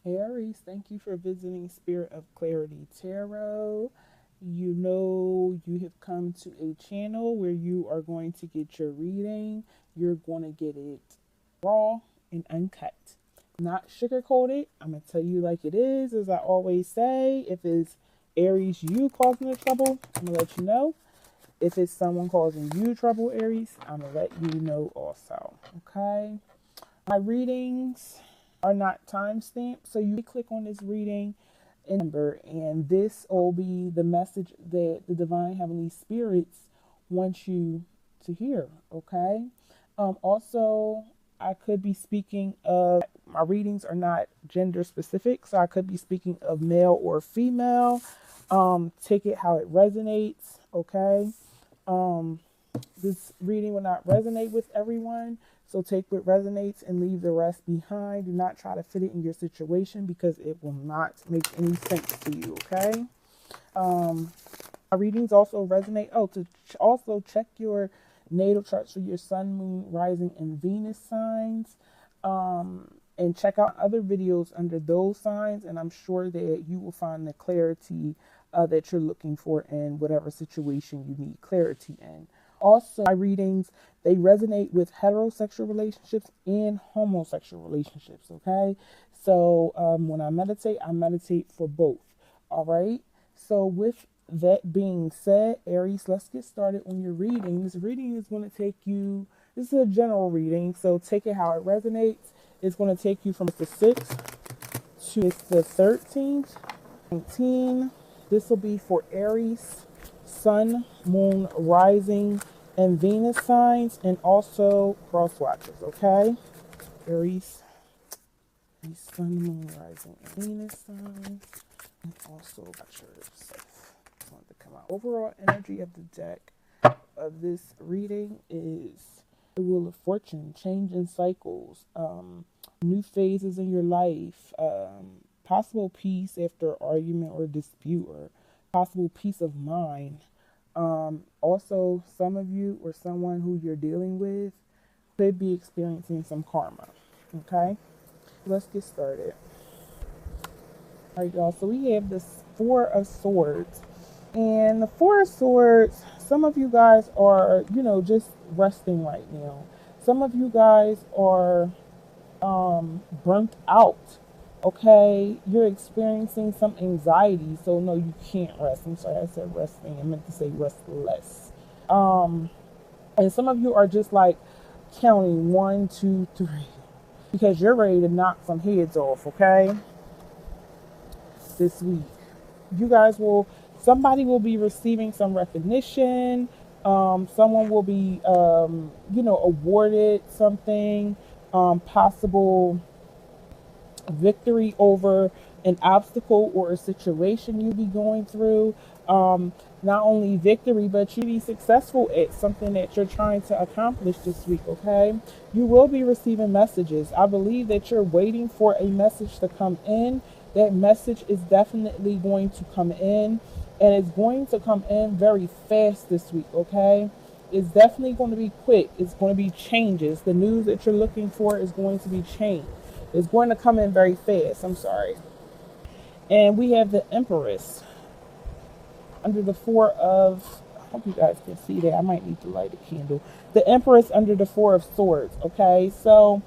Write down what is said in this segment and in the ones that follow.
Hey Aries, thank you for visiting Spirit of Clarity Tarot. You know you have come to a channel where you are going to get your reading. You're going to get it raw and uncut, not sugar coated. I'm going to tell you like it is, as I always say. If it's Aries, you causing the trouble, I'm going to let you know. If it's someone causing you trouble, Aries, I'm going to let you know also. Okay? My readings are not time stamped, so you click on this reading in number, and this will be the message that the divine heavenly spirits want you to hear. Okay. Also, I could be speaking of, my readings are not gender specific, so I could be speaking of male or female. Take it how it resonates. Okay. Um, this reading will not resonate with everyone. So take what resonates and leave the rest behind. Do not try to fit it in your situation because it will not make any sense to you, okay? My readings also resonate. Oh, to also check your natal charts for your sun, moon, rising, and Venus signs. And check out other videos under those signs. And I'm sure that you will find the clarity that you're looking for in whatever situation you need clarity in. Also, my readings, they resonate with heterosexual relationships and homosexual relationships, okay? So when I meditate for both, all right? So with that being said, Aries, let's get started on your reading. This reading is going to take you, this is a general reading, so take it how it resonates. It's going to take you from the 6th to the 13th, 19. This will be for Aries, Sun, Moon, Rising, and Venus signs, and also cross watchers, okay? Aries, Sun, Moon, Rising, and Venus signs, and also watchers. Just wanted to come out. Overall energy of the deck of this reading is the Wheel of Fortune, change in cycles, new phases in your life, possible peace after argument or dispute, or possible peace of mind. Also, some of you or someone who you're dealing with could be experiencing some karma. Okay, let's get started. All right, y'all. So we have this Four of Swords. And the Four of Swords, some of you guys are, just resting right now. Some of you guys are burnt out. Okay, you're experiencing some anxiety, so no, you can't rest. I'm sorry, I said resting. I meant to say rest less. And some of you are just like counting 1, 2, 3, because you're ready to knock some heads off. Okay, this week, you guys will. Somebody will be receiving some recognition. Someone will be, awarded something. Possible victory over an obstacle or a situation you be going through. Not only victory, but you be successful at something that you're trying to accomplish this week, okay? You will be receiving messages. I believe that you're waiting for a message to come in. That message is definitely going to come in, and it's going to come in very fast this week, okay? It's definitely going to be quick. It's going to be changes. The news that you're looking for is going to be changed. It's going to come in very fast. I'm sorry. And we have the Empress under the Four of, I hope you guys can see that. I might need to light a candle. The Empress under the Four of Swords. Okay, so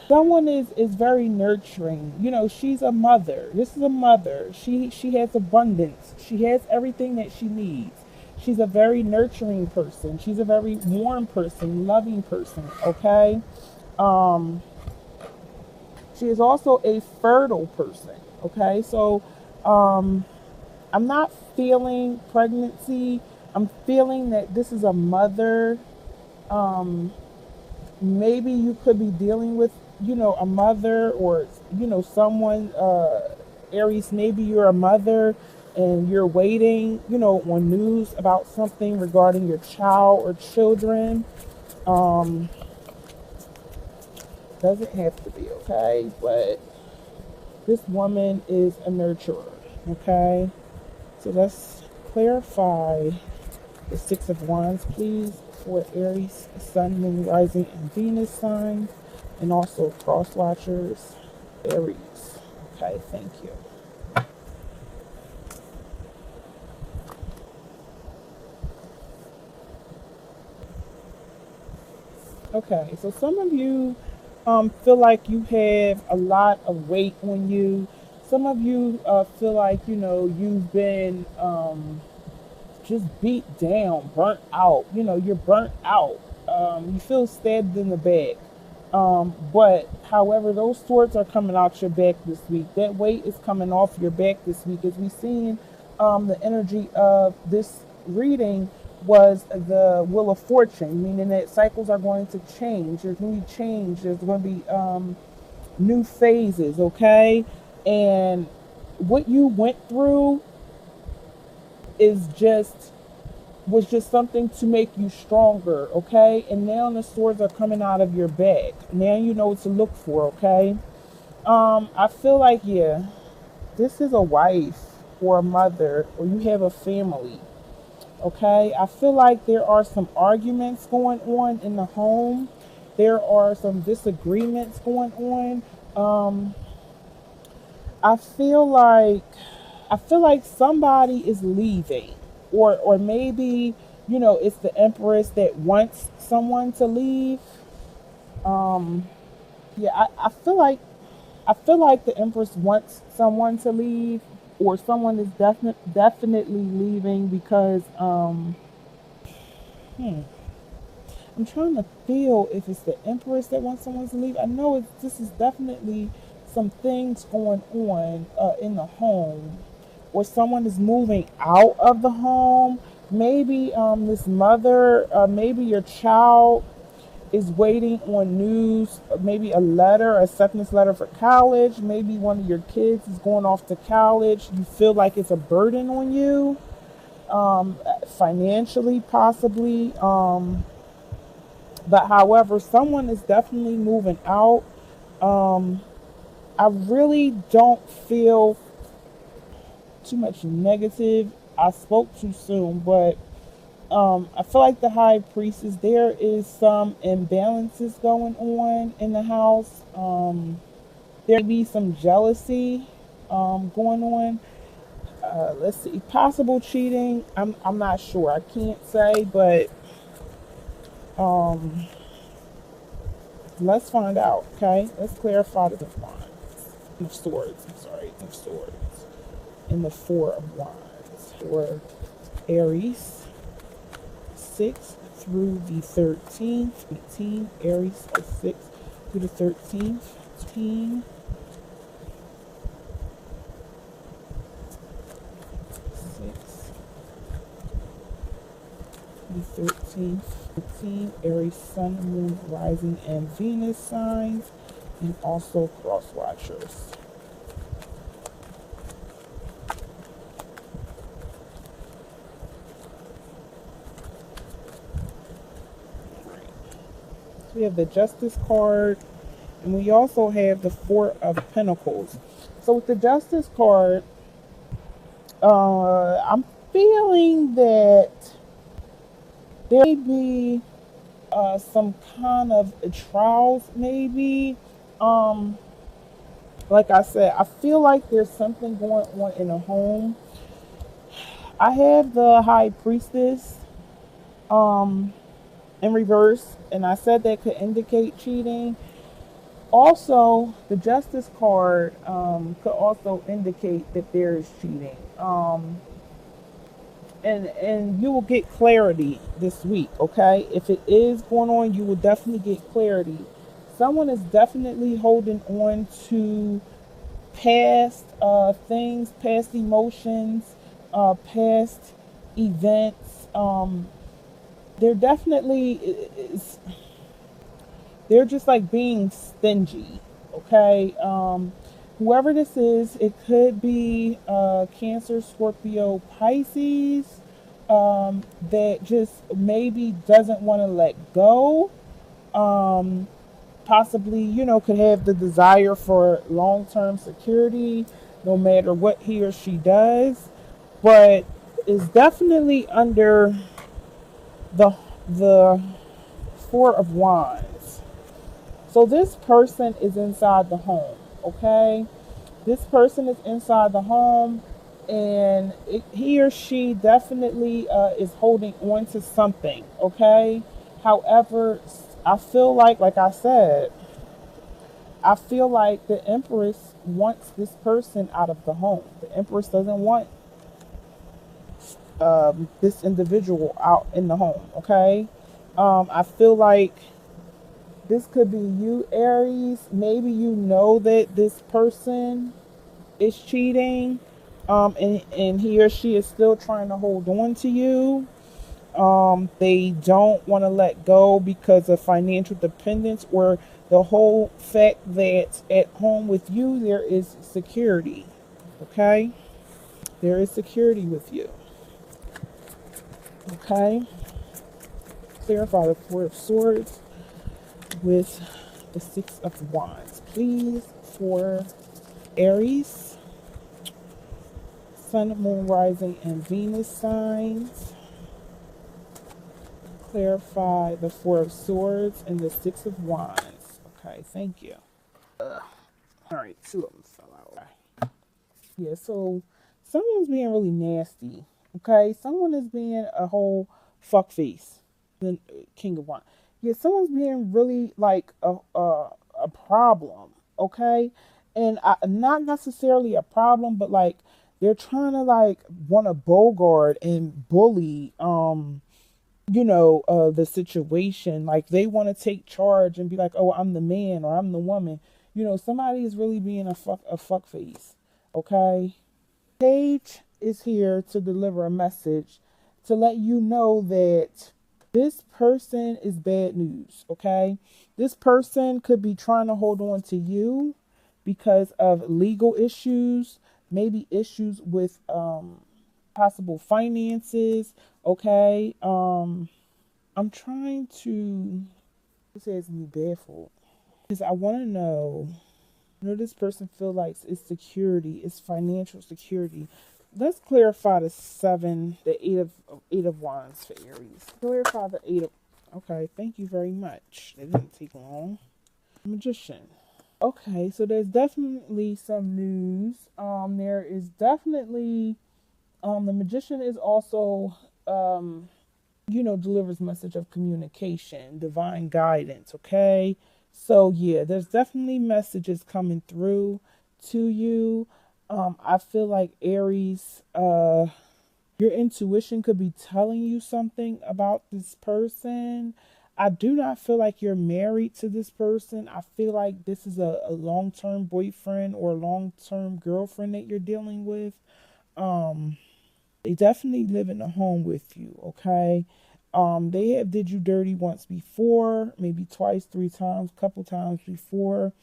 someone is very nurturing. She's a mother. This is a mother. She has abundance. She has everything that she needs. She's a very nurturing person. She's a very warm person, loving person. Okay. She is also a fertile person. Okay, so I'm not feeling pregnancy. I'm feeling that this is a mother. Maybe you could be dealing with, a mother, or, someone, Aries, maybe you're a mother and you're waiting, on news about something regarding your child or children. Doesn't have to be, okay? But this woman is a nurturer, okay? So let's clarify the Six of Wands, please, for Aries, Sun, Moon, Rising, and Venus signs, and also cross watchers. Aries. Okay, thank you. Okay, so some of you feel like you have a lot of weight on you. Some of you feel like, you've been just beat down, burnt out. You're burnt out. You feel stabbed in the back. But however, those swords are coming out your back this week. That weight is coming off your back this week. As we've seen, the energy of this reading was the Wheel of Fortune, meaning that cycles are going to change. There's going to be change. There's going to be new phases, okay? And what you went through is just was just something to make you stronger, okay? And now the swords are coming out of your back. Now you know what to look for, okay? I feel like, yeah, this is a wife or a mother, or you have a family, okay? I feel like there are some arguments going on in the home. There are some disagreements going on. Um, I feel like somebody is leaving, or maybe it's the Empress that wants someone to leave. Yeah, I feel like the Empress wants someone to leave, or someone is definitely leaving because hmm, I'm trying to feel if it's the Empress that wants someone to leave. I know this is definitely some things going on in the home, or someone is moving out of the home. Maybe this mother, maybe your child is waiting on news, maybe a letter, a acceptance letter for college. Maybe one of your kids is going off to college. You feel like it's a burden on you, financially, possibly. But however, someone is definitely moving out. Um, I really don't feel too much negative. I spoke too soon, but I feel like the high priestess, there is some imbalances going on in the house. There may be some jealousy going on. Let's see, possible cheating. I'm not sure. I can't say, but um, let's find out. Okay, let's clarify the wands. Of swords. I'm sorry, of swords. And the four of wands for Aries. 6th through the 13th. 18, Aries, the 6th through the 13th. 13, 6th, the 13th. 13, Aries, Sun, Moon, Rising, and Venus signs, and also cross watchers. We have the Justice card, and we also have the Four of Pentacles. So with the Justice card, I'm feeling that there may be some kind of trials, maybe. Um, like I said, I feel like there's something going on in a home. I have the High Priestess um, in reverse, and I said that could indicate cheating. Also, the Justice card could also indicate that there is cheating. And you will get clarity this week, okay? If it is going on, you will definitely get clarity. Someone is definitely holding on to past things, past emotions, past events. They're definitely they're just like being stingy, okay? Whoever this is, it could be Cancer, Scorpio, Pisces, that just maybe doesn't want to let go. Um, Possibly, could have the desire for long-term security, no matter what he or she does, but is definitely under the the Four of Wands. So this person is inside the home. Okay, this person is inside the home, and he or she definitely is holding on to something. Okay, however, I feel like I said, I feel like the Empress wants this person out of the home. The Empress doesn't want this individual out in the home. Okay, I feel like this could be you, Aries. Maybe you know that this person is cheating, and he or she is still trying to hold on to you. They don't want to let go because of financial dependence, or the whole fact that at home with you there is security. Okay, there is security with you. Okay, clarify the Four of Swords with the Six of Wands, please, for Aries, Sun, Moon, Rising, and Venus signs. Clarify the Four of Swords and the Six of Wands. Okay, thank you. All right, two of them fell out. Okay. Yeah, so someone's being really nasty. Okay, someone is being a whole fuck face. The King of Wands. Yeah, someone's being really like a problem. Okay, and not necessarily a problem, but like they're trying to like want to bogart and bully the situation. Like they want to take charge and be like, oh, I'm the man or I'm the woman. Somebody is really being a fuck face. Okay, Page is here to deliver a message to let you know that this person is bad news. Okay, this person could be trying to hold on to you because of legal issues, maybe issues with possible finances. Okay, I'm trying to. It says me baffled because I want to know. This person feel like it's security, it's financial security. Let's clarify the eight of wands for Aries. Clarify the eight of. Okay, thank you very much. It didn't take long. Magician. Okay, so there's definitely some news. There is definitely the magician is also delivers message of communication, divine guidance. Okay, so yeah, there's definitely messages coming through to you. I feel like Aries, your intuition could be telling you something about this person. I do not feel like you're married to this person. I feel like this is a long-term boyfriend or long-term girlfriend that you're dealing with. They definitely live in a home with you. Okay, they have did you dirty once before, maybe twice, three times, couple times before,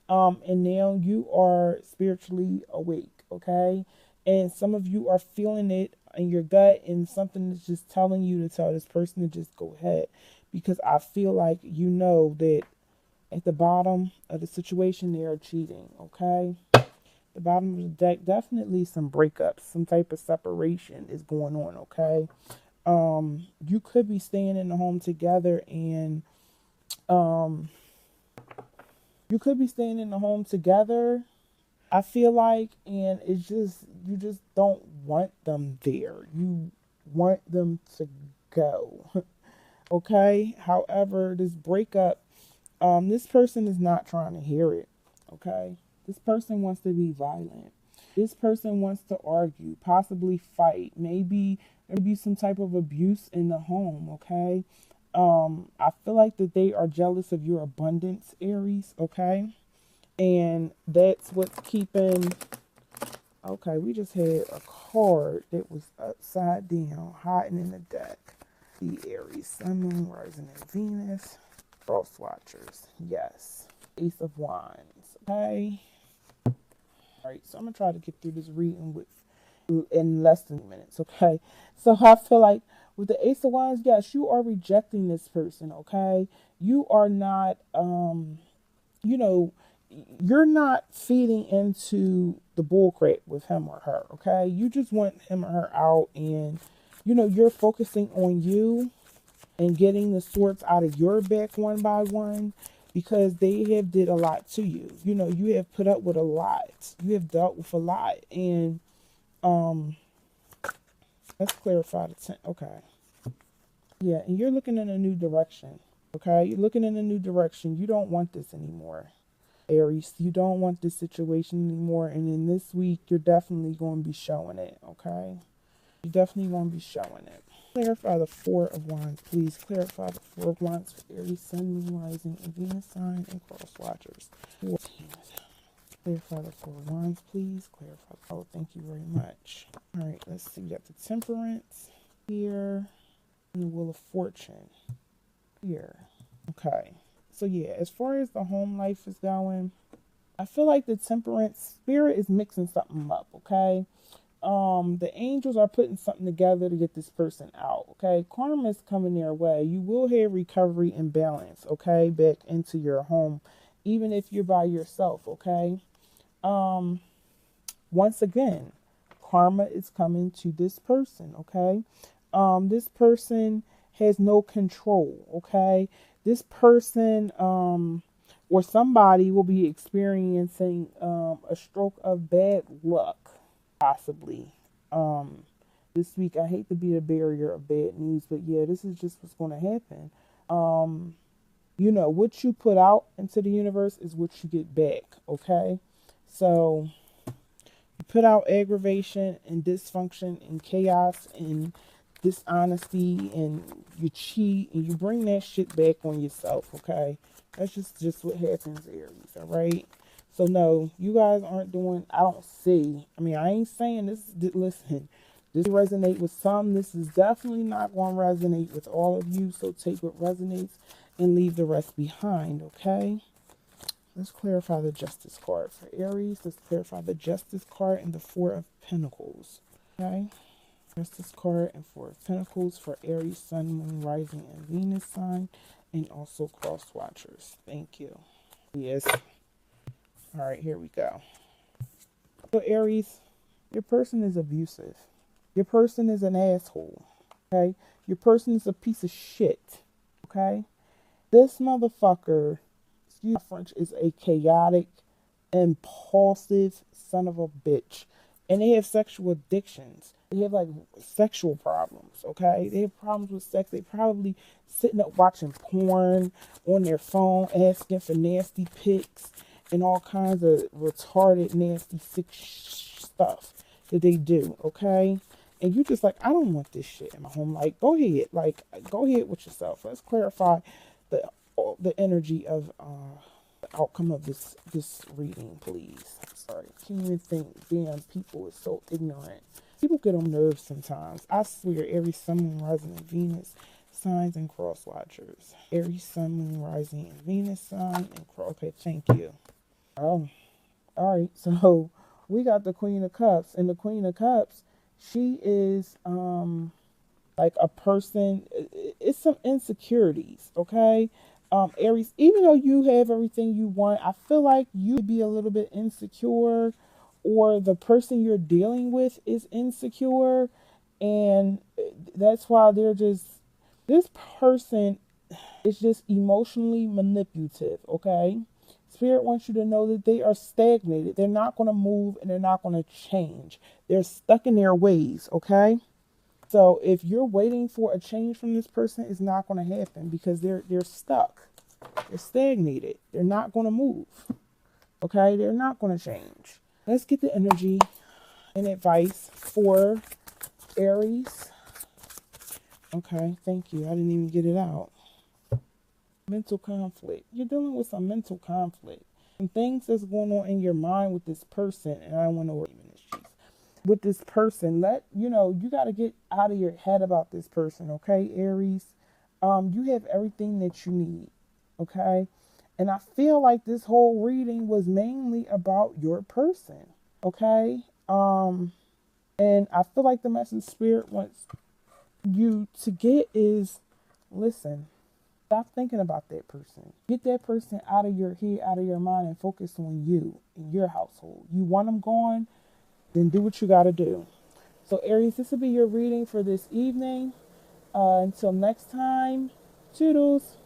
and now you are spiritually awake. Okay, and some of you are feeling it in your gut, and something is just telling you to tell this person to just go ahead, because I feel like that at the bottom of the situation they are cheating. Okay, the bottom of the deck, definitely some breakups, some type of separation is going on. Okay, you could be staying in the home together, and um you could be staying in the home together, I feel like, and it's just you just don't want them there. You want them to go. Okay, however, this breakup, this person is not trying to hear it. Okay, this person wants to be violent. This person wants to argue, possibly fight. Maybe there be some type of abuse in the home. Okay, I feel like that they are jealous of your abundance, Aries. Okay, and that's what's keeping. Okay, we just had a card that was upside down, hiding in the deck. The Aries, Sun, Moon, Rising, and Venus. Cross Watchers, yes. Ace of Wands. Okay. All right, so I'm gonna try to get through this reading in less than minutes. Okay. So I feel like with the Ace of Wands, yes, you are rejecting this person. Okay, you are not. You know, you're not feeding into the bullcrap with him or her. Okay, you just want him or her out, and you're focusing on you and getting the swords out of your back one by one. because they have did a lot to you. You know, you have put up with a lot. You have dealt with a lot. And um let's clarify the okay. Yeah, and you're looking in a new direction. Okay? You're looking in a new direction. You don't want this anymore. Aries, you don't want this situation anymore, and in this week you're definitely going to be showing it. Okay? You definitely want to be showing it. Clarify the Four of Wands, please. Clarify the Four of Wands for Aries, Sun, Moon, Rising, and Venus sign, and cross watchers. 14. Clarify the Four of Wands, please. Clarify. Oh, thank you very much. All right, let's see. We got the Temperance here, and the Wheel of Fortune here. Okay. So yeah, as far as the home life is going, I feel like the Temperance spirit is mixing something up. Okay. The angels are putting something together to get this person out. Okay, karma is coming their way. You will have recovery and balance. Okay, back into your home, even if you're by yourself. Okay. Once again, karma is coming to this person. Okay. This person has no control. Okay. This person, or somebody will be experiencing a stroke of bad luck. Possibly. This week, I hate to be the barrier of bad news, but yeah, this is just what's going to happen. You know, what you put out into the universe is what you get back, okay? So, you put out aggravation and dysfunction and chaos and dishonesty, and you cheat and you bring that shit back on yourself, okay? That's just what happens, Aries, all right? So no, you guys aren't doing, I don't see. I mean, I ain't saying this, listen, this resonate with some. This is definitely not going to resonate with all of you. So take what resonates and leave the rest behind, okay? Let's clarify the Justice card for Aries. Let's clarify the Justice card and the Four of Pentacles, okay? Justice card and Four of Pentacles for Aries, Sun, Moon, Rising, and Venus sign, and also cross watchers. Thank you. Yes. All right, here we go. So Aries, your person is abusive. Your person is an asshole. Okay? Your person is a piece of shit. Okay? This motherfucker, excuse my French, is a chaotic, impulsive son of a bitch. And they have sexual addictions. They have like sexual problems. Okay? They have problems with sex. They probably sitting up watching porn on their phone, asking for nasty pics and all kinds of retarded, nasty, sick stuff that they do, okay? And you're just like, I don't want this shit in my home. Like, go ahead. Like, go ahead with yourself. Let's clarify the energy of the outcome of this reading, please. Sorry. I can't even think. Damn, people is so ignorant. People get on nerves sometimes. I swear, every Sun, Moon, Rising, and Venus signs and cross watchers. Every Sun, Moon, Rising, and Venus sign and cross. Okay, thank you. Oh, all right. So we got the Queen of Cups, and the Queen of Cups, she is like a person. It's some insecurities, okay. Aries, even though you have everything you want, I feel like you'd be a little bit insecure, or the person you're dealing with is insecure, and that's why they're just, this person is just emotionally manipulative, okay. Spirit wants you to know that they are stagnated. They're not going to move and they're not going to change. They're stuck in their ways, okay? So if you're waiting for a change from this person, it's not going to happen because they're stuck. They're stagnated. They're not going to move, okay? They're not going to change. Let's get the energy and advice for Aries. Okay, thank you. I didn't even get it out. Mental conflict. You're dealing with some mental conflict. Some things that's going on in your mind with this person, and I don't want to worry with this person. You got to get out of your head about this person, okay, Aries? You have everything that you need, okay? And I feel like this whole reading was mainly about your person, okay? And I feel like the message Spirit wants you to get is, listen, stop thinking about that person. Get that person out of your head, out of your mind, and focus on you and your household. You want them gone, then do what you got to do. So Aries, this will be your reading for this evening. Until next time, toodles.